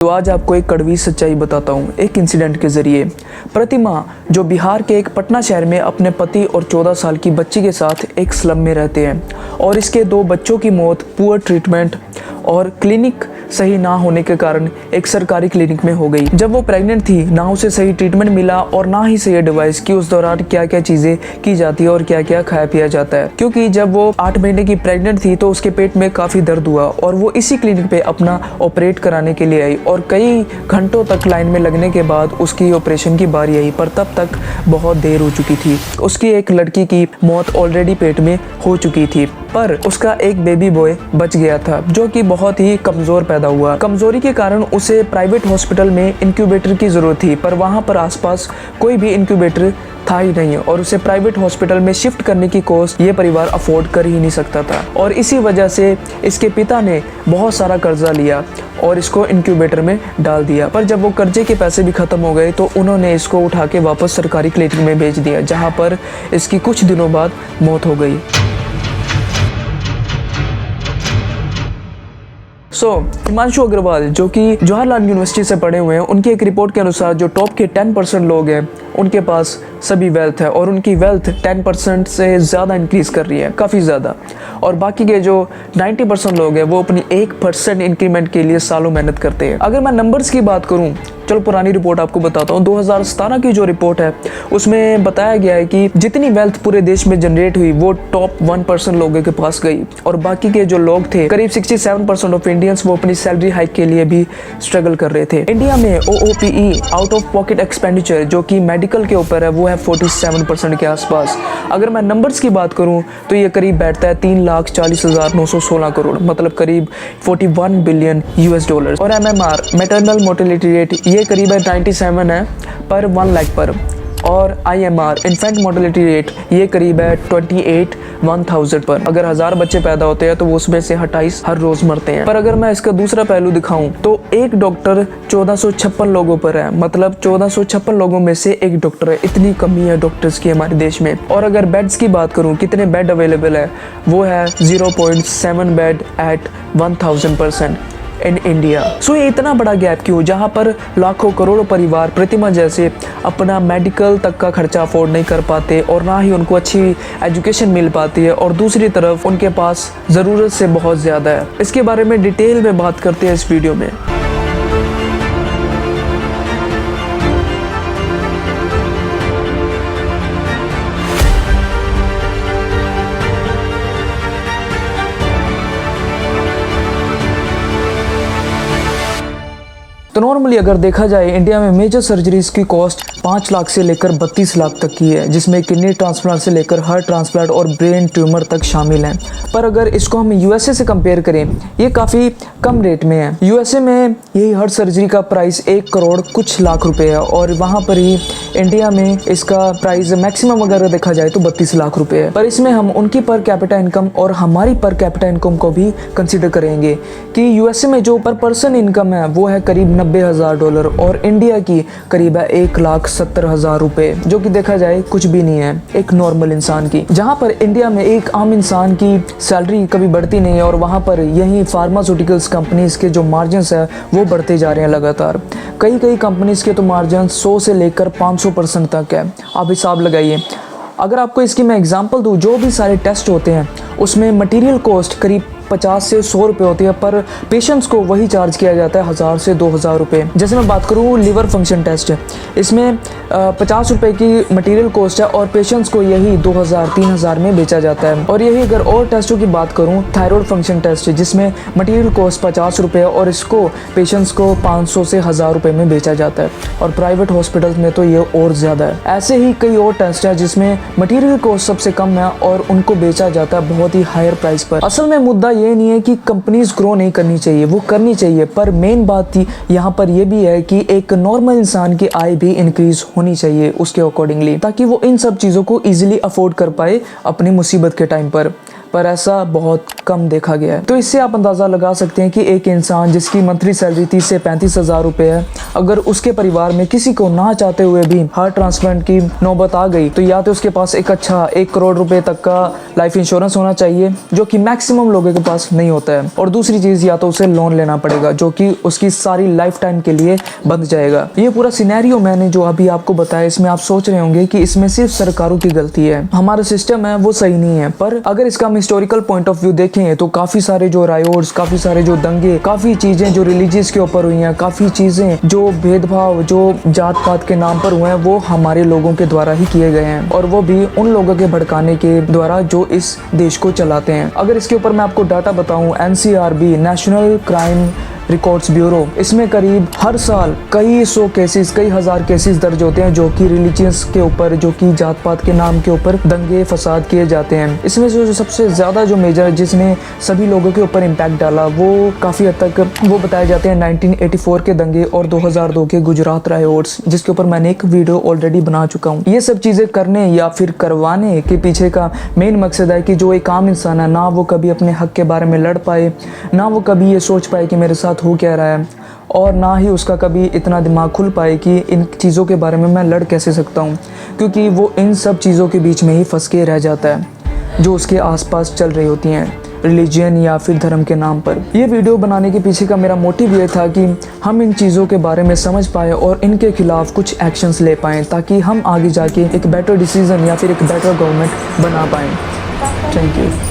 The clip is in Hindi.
तो आज आपको एक कड़वी सच्चाई बताता हूँ एक इंसिडेंट के ज़रिए। प्रतिमा जो बिहार के एक पटना शहर में अपने पति और 14 साल की बच्ची के साथ एक स्लम में रहते हैं और इसके 2 बच्चों की मौत पुअर ट्रीटमेंट और क्लिनिक सही ना होने के कारण एक सरकारी क्लिनिक में हो गई। जब वो प्रेग्नेंट थी ना उसे सही ट्रीटमेंट मिला और ना ही सही एडवाइस कि उस दौरान क्या क्या चीज़ें की जाती है और क्या क्या खाया पिया जाता है, क्योंकि जब वो 8 महीने की प्रेग्नेंट थी तो उसके पेट में काफ़ी दर्द हुआ और वो इसी क्लिनिक पे अपना ऑपरेट कराने के लिए आई और कई घंटों तक लाइन में लगने के बाद उसकी ऑपरेशन की बारी आई, पर तब तक बहुत देर हो चुकी थी। उसकी एक लड़की की मौत ऑलरेडी पेट में हो चुकी थी, पर उसका एक बेबी बॉय बच गया था जो कि बहुत ही कमज़ोर पैदा हुआ। कमज़ोरी के कारण उसे प्राइवेट हॉस्पिटल में इंक्यूबेटर की ज़रूरत थी, पर वहाँ पर आसपास कोई भी इंक्यूबेटर था ही नहीं और उसे प्राइवेट हॉस्पिटल में शिफ्ट करने की कॉस्ट ये परिवार अफोर्ड कर ही नहीं सकता था और इसी वजह से इसके पिता ने बहुत सारा कर्जा लिया और इसको इंक्यूबेटर में डाल दिया। पर जब वो कर्जे के पैसे भी ख़त्म हो गए तो उन्होंने इसको उठा के वापस सरकारी क्लिनिक में भेज दिया, जहाँ पर इसकी कुछ दिनों बाद मौत हो गई। हिमांशु अग्रवाल जो कि जवाहरलाल यूनिवर्सिटी से पढ़े हुए हैं, उनकी एक रिपोर्ट के अनुसार जो टॉप के 10% लोग हैं उनके पास सभी वेल्थ है और उनकी वेल्थ 10% से ज़्यादा इंक्रीज कर रही है, काफ़ी ज़्यादा। और बाकी के जो 90% लोग हैं वो अपनी 1% इंक्रीमेंट के लिए सालों मेहनत करते हैं। अगर मैं नंबर्स की बात करूँ, चलो पुरानी रिपोर्ट आपको बताता हूँ। 2017 की जो रिपोर्ट है उसमें बताया गया है कि जितनी वेल्थ पूरे देश में जनरेट हुई वो टॉप 1% लोगों के पास गई और बाकी के जो लोग थे करीब 67% ऑफ इंडियंस वो अपनी सैलरी हाइक के लिए भी स्ट्रगल कर रहे थे। इंडिया में OOPE out of pocket expenditure जो कि मेडिकल के ऊपर है वो है 47% के आसपास। अगर मैं नंबर्स की बात करूँ तो ये करीब बैठता है 3,40,916 करोड़, मतलब करीब 41 बिलियन US डॉलर। और MMR मैटरनल मोर्टेलिटी रेट ये करीब 97 है पर 1 लाख पर, और IMR इन्फेंट मोर्टेलिटी रेट ये करीब है 28 1000 पर। अगर 1000 बच्चे पैदा होते हैं तो वो उसमें से 28 हर रोज मरते हैं। पर अगर मैं इसका दूसरा पहलू दिखाऊं तो एक डॉक्टर 1456 लोगों पर है, मतलब 1456 लोगों में से एक डॉक्टर है। इतनी कमी है डॉक्टर्स की हमारे देश में। और अगर बेड्स की बात करूं, कितने बेड अवेलेबल है, वो है 0.7 बेड एट 1000% इन इंडिया। सो ये इतना बड़ा गैप क्यों, जहाँ पर लाखों करोड़ों परिवार प्रतिमा जैसे अपना मेडिकल तक का खर्चा अफोर्ड नहीं कर पाते और ना ही उनको अच्छी एजुकेशन मिल पाती है और दूसरी तरफ उनके पास ज़रूरत से बहुत ज़्यादा है। इसके बारे में डिटेल में बात करते हैं इस वीडियो में। तो नॉर्मली अगर देखा जाए इंडिया में मेजर सर्जरीज की कॉस्ट 5 लाख से लेकर 32 लाख तक की है, जिसमें किडनी ट्रांसप्लांट से लेकर हार्ट ट्रांसप्लांट और ब्रेन ट्यूमर तक शामिल हैं। पर अगर इसको हम USA से कंपेयर करें, ये काफ़ी कम रेट में है। USA में यही हर सर्जरी का प्राइस 1 करोड़ कुछ लाख रुपए है और वहाँ पर ही इंडिया में इसका प्राइस मैक्सिमम अगर देखा जाए तो 32 लाख रुपए है। पर इसमें हम उनकी पर कैपिटा इनकम और हमारी पर कैपिटा इनकम को भी कंसिडर करेंगे कि USA में जो पर पर्सन इनकम है वो है करीब $90,000 और इंडिया की करीब है 1,70,000 रुपए, जो कि देखा जाए कुछ भी नहीं है एक नॉर्मल इंसान की। जहां पर इंडिया में एक आम इंसान की सैलरी कभी बढ़ती नहीं है और वहां पर यही फार्मास्यूटिकल्स कंपनीज के जो मार्जिन्स है वो बढ़ते जा रहे हैं लगातार। कई कंपनीज के तो मार्जिन 100 से लेकर 500% तक है। आप हिसाब लगाइए। अगर आपको इसकी मैं एग्जांपल दूं, जो भी सारे टेस्ट होते हैं उसमें मटेरियल कॉस्ट करीब 50 से 100 रुपये होती है, पर पेशेंट्स को वही चार्ज किया जाता है 1000 से 2000 रुपये। जैसे मैं बात करूँ लिवर फंक्शन टेस्ट, इसमें 50 रुपये की मटेरियल कॉस्ट है और पेशेंट्स को यही 2000-3000 में बेचा जाता है। और यही अगर और टेस्टों की बात करूँ, थायराइड फंक्शन टेस्ट जिसमें मटेरियल कॉस्ट 50 रुपये और इसको पेशेंट्स को 500 से 1000 रुपये में बेचा जाता है और प्राइवेट हॉस्पिटल्स में तो ये और ज़्यादा है। ऐसे ही कई और टेस्ट है जिसमें मटेरियल कॉस्ट सबसे कम है और उनको बेचा जाता है बहुत ही हायर प्राइस पर। असल में मुद्दा ये नहीं है कि कंपनीज ग्रो नहीं करनी चाहिए, वो करनी चाहिए, पर मेन बात यहाँ पर ये भी है कि एक नॉर्मल इंसान की आय भी इंक्रीज होनी चाहिए उसके अकॉर्डिंगली, ताकि वो इन सब चीज़ों को इजीली अफोर्ड कर पाए अपनी मुसीबत के टाइम पर। पर ऐसा बहुत कम देखा गया है। तो इससे आप अंदाज़ा लगा सकते हैं कि एक इंसान जिसकी मंथली सैलरी 30 से 35 हज़ार रुपये है, अगर उसके परिवार में किसी को ना चाहते हुए भी हार्ट ट्रांसप्लांट की नौबत आ गई तो या तो उसके पास एक अच्छा 1 करोड़ रुपए तक का लाइफ इंश्योरेंस होना चाहिए, जो कि मैक्सिमम लोगों के पास नहीं होता है, और दूसरी चीज़ या तो उसे लोन लेना पड़ेगा जो कि उसकी सारी लाइफ टाइम के लिए बंध जाएगा। ये पूरा सिनेरियो मैंने जो अभी आपको बताया, इसमें आप सोच रहे होंगे कि इसमें सिर्फ सरकारों की गलती है, हमारा सिस्टम है वो सही नहीं है। पर अगर इसका हम हिस्टोरिकल पॉइंट ऑफ व्यू देखें तो काफ़ी सारे जो रायोट्स, काफ़ी सारे जो दंगे, काफ़ी चीज़ें जो रिलीजियस के ऊपर हुई हैं, काफ़ी चीज़ें जो भेदभाव जो जात पात के नाम पर हुए हैं, वो हमारे लोगों के द्वारा ही किए गए हैं, और वो भी उन लोगों के भड़काने के द्वारा जो इस देश को चलाते हैं। अगर इसके ऊपर मैं आपको डाटा बताऊं, NCRB national crime records bureau, इसमें करीब हर साल कई सौ केसेस, कई हज़ार केसेस दर्ज होते हैं जो कि रिलीजियंस के ऊपर, जो कि जात पात के नाम के ऊपर दंगे फसाद किए जाते हैं। इसमें जो सबसे ज़्यादा जो मेजर जिसने सभी लोगों के ऊपर इम्पैक्ट डाला वो काफ़ी हद तक वो बताए जाते हैं 1984 के दंगे और 2002 के गुजरात रायोट्स, जिसके ऊपर मैंने एक वीडियो ऑलरेडी बना चुका हूँ। ये सब चीज़ें करने या फिर करवाने के पीछे का मेन मकसद है कि जो एक आम इंसान है ना वो कभी अपने हक के बारे में लड़ पाए, ना वो कभी ये सोच पाए कि मेरे साथ हो क्या रहा है, और ना ही उसका कभी इतना दिमाग खुल पाए कि इन चीज़ों के बारे में मैं लड़ कैसे सकता हूँ, क्योंकि वो इन सब चीज़ों के बीच में ही फंस के रह जाता है जो उसके आसपास चल रही होती हैं, रिलीजन या फिर धर्म के नाम पर। ये वीडियो बनाने के पीछे का मेरा मोटिव ये था कि हम इन चीज़ों के बारे में समझ पाए और इनके खिलाफ कुछ एक्शंस ले पाएँ, ताकि हम आगे जाके एक बेटर डिसीज़न या फिर एक बेटर गवर्नमेंट बना पाएँ। Thank you.